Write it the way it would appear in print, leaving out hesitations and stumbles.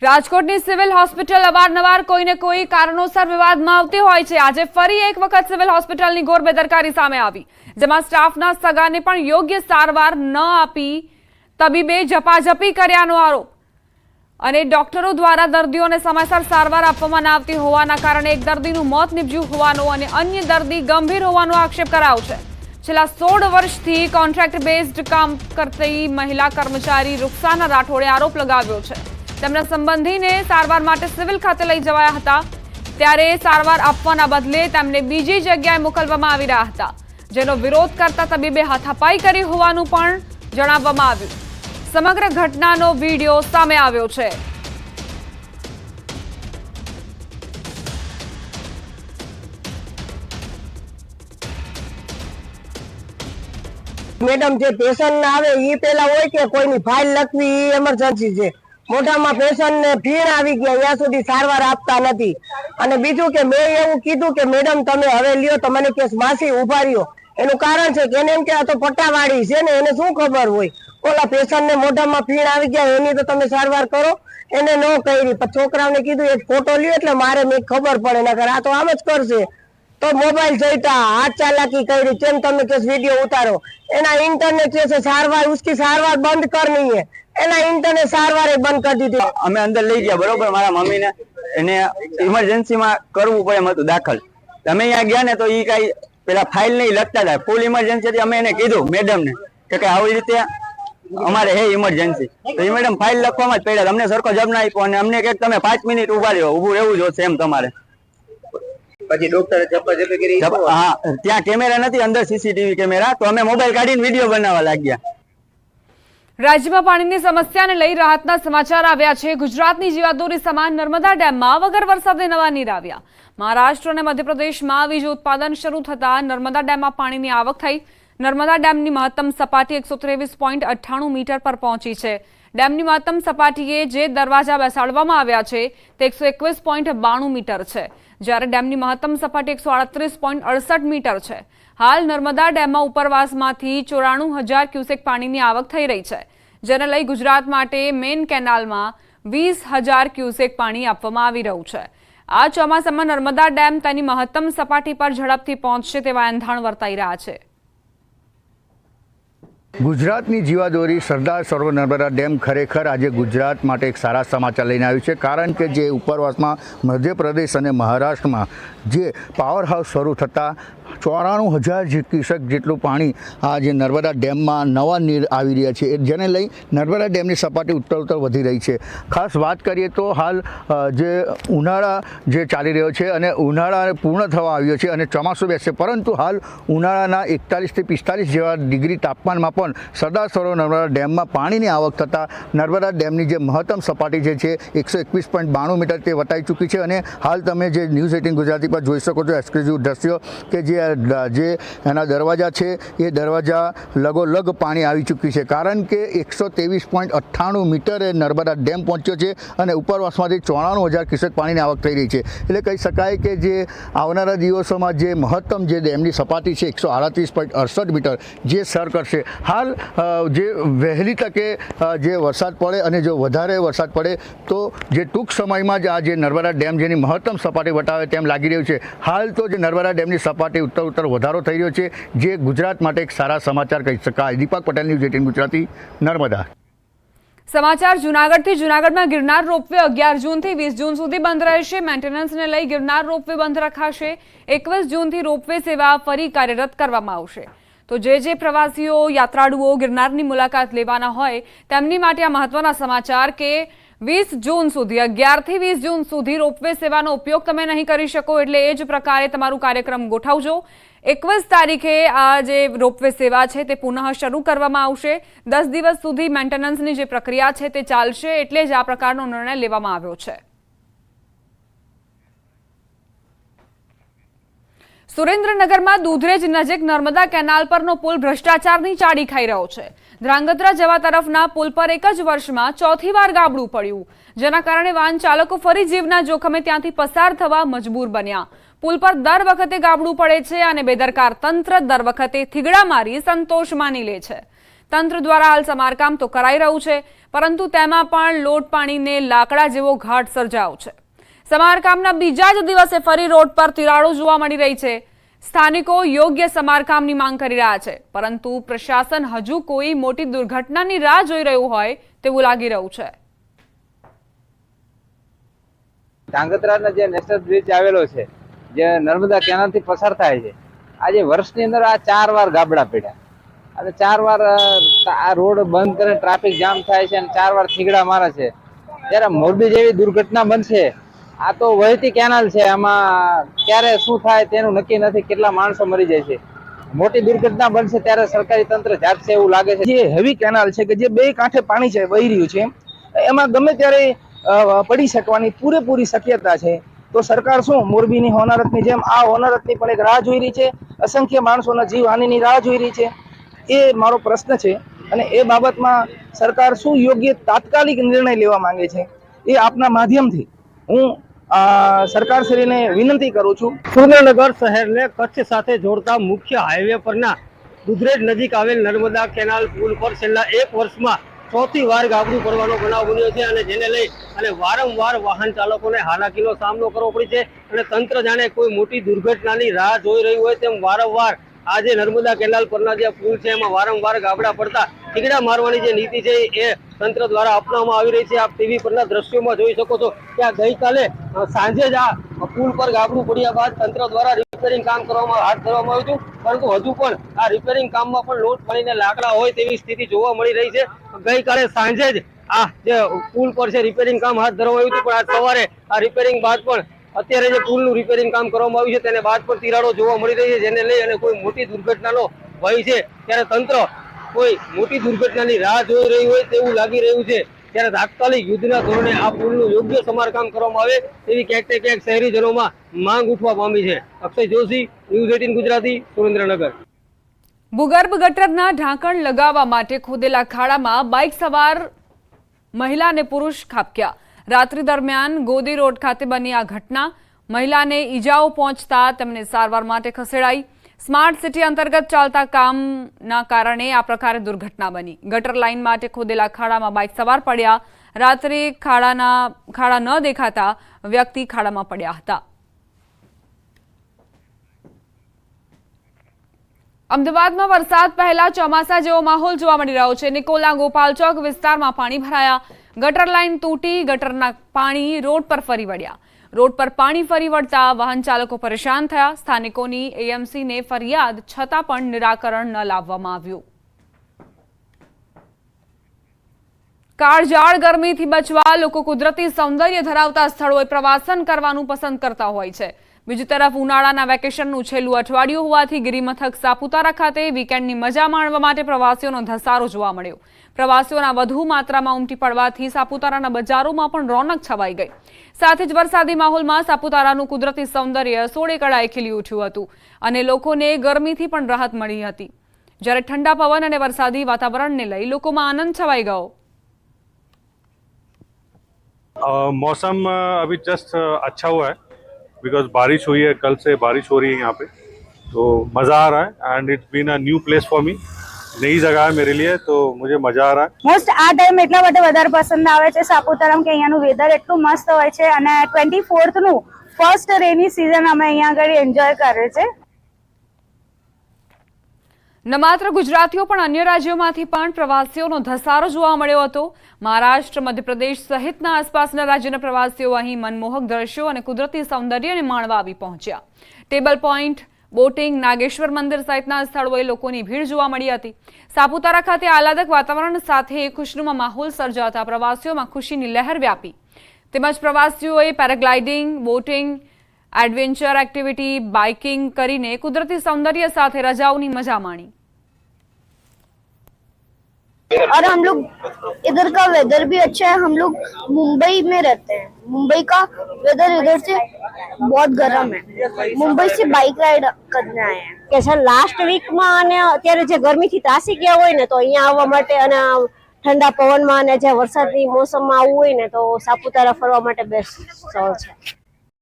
રાજકોટની civil hospital અવારનવાર કોઈને કોઈ કારણોસર વિવાદમાં આવતી હોય છે। આજે ફરી એક વખત સિવિલ હોસ્પિટલની ઘોર બેદરકારી સામે આવી, જેમાં સ્ટાફના સગાને પણ યોગ્ય સારવાર ન આપી તબીબે ઝપાઝપી કર્યાનો આરોપ અને ડોક્ટરો દ્વારા દર્દીઓને સમયસર સારવાર આપવામાં ન આવતી હોવાના કારણે એક દર્દીનું મોત નીપજ્યું હોવાનો અને અન્ય દર્દી ગંભીર હોવાનો આક્ષેપ કરાયો છે। છેલ્લા 16 વર્ષથી કોન્ટ્રાક્ટ બેઝડ કામ કરતી મહિલા કર્મચારી રૂકસાના રાઠોડે આરોપ લગાવ્યો છે। તેમના સંબંધીને સારવાર માટે સિવિલ ખાતે લઈ જવાયા હતા, ત્યારે સારવાર આપવાના બદલે તેમને બીજી જગ્યાએ મોકલવામાં આવી રહ્યા હતા, જેનો વિરોધ કરતા તબીબે હાથાપાઈ કરી હોવાનું પણ જણાવવામાં આવ્યું। સમગ્ર ઘટનાનો વિડીયો સામે આવ્યો છે। मैडम जे पेशेंट आवे ई पेला होय के कोईनी फाइल लखवी ई इमरजन्सी छे। मोटाમાં पेशेंट ने ફીણ આવી ગયા ત્યાં સુધી સારવાર આપતા નથી અને બીજું કે મેં એવું કીધું કે મેડમ તમે હવે લ્યો તો મને કેસ માસી ઉભા રહ્યો, એનું કારણ છે કે એને એમ કે આ તો પટ્ટાવાળી છે ને એને શું ખબર હોય, ઓલા પેશેન્ટ ને મોઢામાં ફીણ આવી ગયા એની તો તમે સારવાર કરો, એને ન કરી। પણ છોકરાઓને કીધું એક ફોટો લ્યો એટલે મારે મેં ખબર પડે, નકર આ તો આમ જ કરશે। तो मोबाइल जोईता हाथ चालाकी करी, केम तमे केस वीडियो उतारो, एना इंटरनेट जैसे सारवार उसकी सारवार बंद करनी है, एना इंटरनेट सारवार बंद कर दी थी। અમે અંદર લઈ ગયા બરોબર, મારા મમ્મીને એને ઇમરજન્સી માં કરવું પડે એમ હતું દાખલ। અમે અહીંયા ગયા ને તો ઈ કઈ પેલા ફાઇલ નહીં લખતા હતા, ફૂલ ઇમરજન્સી હતી। અમે એને કીધું મેડમ ને કે આવી રીતે અમારે હે ઇમરજન્સી, તો એ મેડમ ફાઇલ લખવામાં જ પડ્યા, અમને સરખો જવાબ ના આપ્યો અને અમને કે તમે 5 મિનિટ ઉભા રહ્યો, ઊભું રહેવું જોશે એમ તમારે। પછી ડોક્ટરે ઝપાઝપી કરી? હા, ત્યાં કેમેરા નથી, અંદર સીસીટીવી કેમેરા, તો અમે મોબાઈલ કાઢીને વિડીયો બનાવવા લાગ્યા। રાજ્યમાં પાણીની સમસ્યાને લઈ રાહતના સમાચાર આવ્યા છે। ગુજરાતની જીવાદોરી સમાન નર્મદા ડેમમાં વગર વરસાદે નવા નીર આવ્યા। મહારાષ્ટ્ર અને મધ્યપ્રદેશમાં વીજ ઉત્પાદન શરૂ થતા નર્મદા ડેમમાં પાણીની આવક થઈ। નર્મદા ડેમની મહત્તમ સપાટી 123.98 મીટર પર પહોંચી છે। ડેમની મહત્તમ સપાટીએ જે દરવાજા બેસાડવામાં આવ્યા છે તે 121.92 મીટર છે, જ્યારે ડેમની મહત્તમ સપાટી 138.68 મીટર છે। હાલ નર્મદા ડેમમાં ઉપરવાસમાંથી 94,000 ક્યુસેક પાણીની આવક થઈ રહી છે, જેને લઈ ગુજરાત માટે મેઇન કેનાલમાં 20,000 ક્યુસેક પાણી આપવામાં આવી રહ્યું છે। આ ચોમાસામાં નર્મદા ડેમ તેની મહત્તમ સપાટી પર ઝડપથી પહોંચશે તેવા એંધાણ વર્તાઈ રહ્યા છે। ગુજરાતની જીવાદોરી સરદાર સરોવર નર્મદા ડેમ ખરેખર આજે ગુજરાત માટે એક સારા સમાચાર લઈને આવ્યું છે, કારણ કે જે ઉપરવાસમાં મધ્યપ્રદેશ અને મહારાષ્ટ્રમાં જે પાવર હાઉસ શરૂ થતાં 94,000 ક્યુસેક જેટલું પાણી આ જે નર્મદા ડેમમાં નવા નીર આવી રહ્યા છે, જેને લઈ નર્મદા ડેમની સપાટી ઉત્તરોત્તર વધી રહી છે। ખાસ વાત કરીએ તો હાલ જે ઉનાળા જે ચાલી રહ્યો છે અને ઉનાળા પૂર્ણ થવા આવ્યો છે અને ચોમાસું બેસશે, પરંતુ હાલ ઉનાળાના 41 થી 45 જેવા ડિગ્રી તાપમાનમાં પણ સરદાર સરોવર નર્મદા ડેમમાં પાણીની આવક થતાં નર્મદા ડેમની જે મહત્તમ સપાટી જે છે 121.92 મીટર તે વટાઈ ચૂકી છે। અને હાલ તમે જે ન્યૂઝ 18 ગુજરાતી પર જોઈ શકો છો એક્સક્લુઝિવ દ્રશ્યો કે જે એના દરવાજા છે એ દરવાજા લગોલગ પાણી આવી ચૂક્યું છે, કારણ કે 123.98 મીટરે નર્મદા ડેમ પહોંચ્યો છે અને ઉપરવાસમાંથી 94,000 ક્યુસેક પાણીની આવક થઈ રહી છે। એટલે કહી શકાય કે જે આવનારા દિવસોમાં જે મહત્તમ જે ડેમની સપાટી છે 138.68 મીટર જે સર કરશે। હાલ જે વહેલી તકે જે વરસાદ પડે અને જો વધારે વરસાદ પડે તો જે ટૂંક સમયમાં જ આ જે નર્મદા ડેમ જેની મહત્તમ સપાટી વટાવે તેમ લાગી રહ્યું છે। હાલ તો જે નર્મદા ડેમની સપાટી ઉત્તર વધારો થઈ રહ્યો છે, જે ગુજરાત માટે એક સારા સમાચાર કહી શકાય। દીપક પટેલ, ન્યૂઝ 18 ગુજરાતી, નર્મદા। સમાચાર જૂનાગઢથી। જૂનાગઢમાં ગિરનાર રોપવે 11 જૂનથી 20 જૂન સુધી બંધ રહેશે। મેન્ટેનન્સને લઈ ગિરનાર રોપવે બંધ રખાશે। 21 જૂનથી રોપવે સેવા ફરી કાર્યરત કરવામાં આવશે। તો જે પ્રવાસીઓ યાત્રાળુઓ ગિરનારની મુલાકાત લેવાના હોય તેમની માટે આ મહત્વના સમાચાર કે 20 જૂન સુધી 11 થી 20 જૂન સુધી રોપવે સેવાનો ઉપયોગ તમે નહીં કરી શકો, એટલે એ જ પ્રકારે તમારું કાર્યક્રમ ગોઠવજો। 21 તારીખે આ જે રોપવે સેવા છે તે પુનઃ શરૂ કરવામાં આવશે। 10 દિવસ સુધી મેન્ટેનન્સની જે પ્રક્રિયા છે તે ચાલશે, એટલે જ આ પ્રકારનો નિર્ણય લેવામાં આવ્યો છે। સુરેન્દ્રનગરમાં દૂધરેજ નજીક નર્મદા કેનાલ પરનો પુલ ભ્રષ્ટાચારની ચાડી ખાઈ રહ્યો છે। ધ્રાંગધ્રા જવા તરફના પુલ પર એક જ વર્ષમાં 4થી વાર ગાબડું પડ્યું, જેના કારણે વાહન ચાલકો ફરી જીવના જોખમે ત્યાંથી પસાર થવા મજબૂર બન્યા। પુલ પર દર વખતે ગાબડું પડે છે અને બેદરકાર તંત્ર દર વખતે થીગડા મારી સંતોષ માની લે છે। તંત્ર દ્વારા હાલ સમારકામ તો કરાઈ રહ્યું છે, પરંતુ તેમાં પણ લોટ પાણીને લાકડા જેવો ઘાટ સર્જાયો છે. સમારકામના બીજા જ દિવસે ફરી રોડ પર તિરાડો જોવા મળી રહી છે. સ્થાનિકો યોગ્ય સમારકામની માંગ કરી રહ્યા છે, પરંતુ પ્રશાસન હજુ કોઈ મોટી દુર્ઘટનાની રાહ જોઈ રહ્યું હોય તેવું લાગી રહ્યું છે. ધાંગધ્રાનો જે નેશનલ બ્રિજ આવેલો છે, જે નર્મદા કેનાલથી પસાર થાય છે, આજે વર્ષની અંદર આ 4 વાર ગાબડા પડ્યા અને 4 વાર આ રોડ બંધ કરીને ટ્રાફિક જામ થાય છે અને 4 વાર થીગડા મારે છે. જ્યારે મોરબી જેવી દુર્ઘટના બનશે, આ તો વહેતી કેનાલ છે, આમાં ક્યારે શું થાય તેનું નક્કી નથી, કેટલા માણસો મરી જાય છે. મોટી દુર્ઘટના બનશે ત્યારે સરકારી તંત્ર જાગશે એવું લાગે છે. જે હેવી કેનાલ છે કે જે બે કાંઠે પાણી છે વહી રહ્યું છે, એમાં ગમે ત્યારે પડી શકવાની પૂરેપૂરી શક્યતા છે. તો સરકાર શું મોરબીની હોનારતની જેમ આ હોનારતની પણ એક રાહ જોઈ રહી છે, અસંખ્ય માણસોના જીવહાનિની રાહ જોઈ રહી છે. એ મારો પ્રશ્ન છે અને એ બાબતમાં સરકાર શું યોગ્ય તાત્કાલિક નિર્ણય લેવા માંગે છે એ આપના માધ્યમથી હું સરકારશ્રીને વિનંતી કરું છું. સુરેન્દ્રનગર શહેરને કચ્છ સાથે જોડતા મુખ્ય હાઈવે પરના દુધરેજ નજીક આવેલ નર્મદા કેનાલ પુલ પર છેલ્લા 1 વર્ષમાં 4થી વાર ગાબડું પડવાનો બનાવ બન્યો છે અને જેને લઈ અને વારંવાર વાહન ચાલકોને હાલાકીનો સામનો કરવો પડે છે અને તંત્ર જાણે કોઈ મોટી દુર્ઘટનાની રાહ જોઈ રહ્યું હોય તેમ વારંવાર આજે નર્મદા કેનાલ પરના જે પુલ છે એમાં વારંવાર ગાબડા પડતા ઠીકડા મારવાની જે નીતિ છે એ તંત્ર દ્વારા અપનાવવામાં આવી રહી છે. આપ ટીવી પરના દ્રશ્યોમાં જોઈ શકો છો કે આ ગઈકાલે સાંજે જ આ પુલ પર ગાબડું પડ્યા બાદ તંત્ર દ્વારા રિપેરિંગ કામ હાથ ધરવામાં આવ્યું હતું, પરંતુ હજુ પણ આ રિપેરિંગ કામમાં પણ લોટ પાણીને લાકડા હોય તેવી સ્થિતિ જોવા મળી રહી છે. ગઈકાલે સાંજે જ આ જે પુલ પર છે રિપેરિંગ કામ હાથ ધરવામાં આવ્યું હતું, પણ આજ સવારે આ રિપેરિંગ બાદ પણ અત્યારે જે પુલનું રિપેરિંગ કામ કરવામાં આવ્યું છે તેને બાદ પણ તિરાડો જોવા મળી રહી છે, જેને લઈ અને કોઈ મોટી દુર્ઘટનાનો ભય છે. ત્યારે તંત્ર કોઈ મોટી દુર્ઘટનાની રાહ જોઈ રહ્યું હોય તેવું લાગી રહ્યું છે. ત્યારે તાત્કાલિક યુદ્ધના ધોરણે આ પુલનું યોગ્ય સમારકામ કરવામાં આવે તેવી ક્યાંક ને ક્યાંક શહેરીજનોમાં માંગ ઉઠવા પામી છે. અક્ષય જોશી, ન્યૂઝ 18 ગુજરાતી, સુરેન્દ્રનગર. ભૂગર્ભ ગટરના ઢાંકણ લગાવવા માટે ખોદેલા ખાડામાં બાઇક સવાર મહિલા અને પુરુષ ખાબક્યા. રાત્રિ દરમિયાન ગોદી રોડ ખાતે બની આ ઘટના. મહિલાને ઈજાઓ પહોંચતા તેમને સારવાર માટે ખસેડાઈ. સ્માર્ટ સિટી અંતર્ગત ચાલતા કામના કારણે આ પ્રકારે દુર્ઘટના બની. ગટર લાઇન માટે ખોદેલા ખાડામાં બાઇક સવાર પડ્યા. રાત્રે ખાડા ન દેખાતા વ્યક્તિ ખાડામાં પડ્યા હતા. અમદાવાદમાં વરસાદ પહેલા ચોમાસા જેવો માહોલ જોવા મળી રહ્યો છે. નિકોલના ગોપાલ ચોક વિસ્તારમાં પાણી ભરાયા. ગટર લાઇન તૂટી, ગટરના પાણી રોડ પર ફરી વળ્યા. રોડ પર પાણી ફરી વળતા વાહન ચાલકો પરેશાન થયા. સ્થાનિકોની એએમસીને ફરિયાદ છતાં પણ નિરાકરણ ન લાવવામાં આવ્યું. કાળઝાળ ગરમીથી બચવા લોકો કુદરતી સૌંદર્ય ધરાવતા સ્થળોએ પ્રવાસન કરવાનું પસંદ કરતા હોય છે. બીજી તરફ ઉનાળાના વેકેશનનું છેલ્લું અઠવાડિયું હોવાથી ગિરિમથક સાપુતારા ખાતે વીકેન્ડની મજા માણવા માટે પ્રવાસીઓનો ધસારો જોવા મળ્યો. પ્રવાસીઓના વધુ માત્રામાં ઉમટી પડવાથી સાપુતારાના બજારોમાં પણ રોનક છવાઈ ગઈ. સાથે જ વરસાદી માહોલમાં સાપુતારાનું કુદરતી સૌંદર્ય સોળે કળાએ ખીલી ઉઠ્યું હતું અને લોકોને ગરમીથી પણ રાહત મળી હતી. જ્યારે ઠંડા પવન અને વરસાદી વાતાવરણને લઈ લોકોમાં આનંદ છવાઈ ગયો. मौसम अभी जस्ट अच्छा हुआ है बिकॉज बारिश हुई है, कल से बारिश हो रही है यहाँ पे, तो मज़ा आ रहा है and it's been a new place for me, नई जगह है मेरे लिए, तो मुझे मजा आ रहा है. મોસ્ટ આ ટાઈમ એટલા માટે વધારે પસંદ આવે છે સાપુતારામાં કે અહીંયાનું વેધર એટલું મસ્ત હોય છે અને 24th નું ફર્સ્ટ રેની સિઝન અમે અહીંયા આગળ એન્જોય કરે છે. ન માત્ર ગુજરાતીઓ પણ અન્ય રાજ્યોમાંથી પણ પ્રવાસીઓનો ધસારો જોવા મળ્યો હતો. મહારાષ્ટ્ર, મધ્યપ્રદેશ સહિતના આસપાસના રાજ્યના પ્રવાસીઓ અહીં મનમોહક દ્રશ્યો અને કુદરતી સૌંદર્યને માણવા આવી પહોંચ્યા. ટેબલ પોઈન્ટ, બોટિંગ, નાગેશ્વર મંદિર સહિતના સ્થળોએ લોકોની ભીડ જોવા મળી હતી. સાપુતારા ખાતે આહલાદક વાતાવરણ સાથે ખુશનુમા માહોલ સર્જાતા પ્રવાસીઓમાં ખુશીની લહેર વ્યાપી. તેમજ પ્રવાસીઓએ paragliding, boating, adventure activity, biking કરીને કુદરતી સૌંદર્ય સાથે રજાઓની મજા માણી. और हम लोग इधर का वेदर भी अच्छा है. हम लोग मुंबई में रहते हैं. मुंबई का वेदर इधर से बहुत गर्म है. मुंबई से बाइक राइड करने आए हैं કે સર લાસ્ટ વીકમાં અને અત્યારે જે ગરમીથી ત્રાસી ગયા હોય ને તો અહીંયા આવવા માટે અને ઠંડા પવનમાં અને જે વરસાદની મોસમમાં આવવું હોય ને તો સાપુતારા ફરવા માટે બેસ્ટ સ્થળ છે.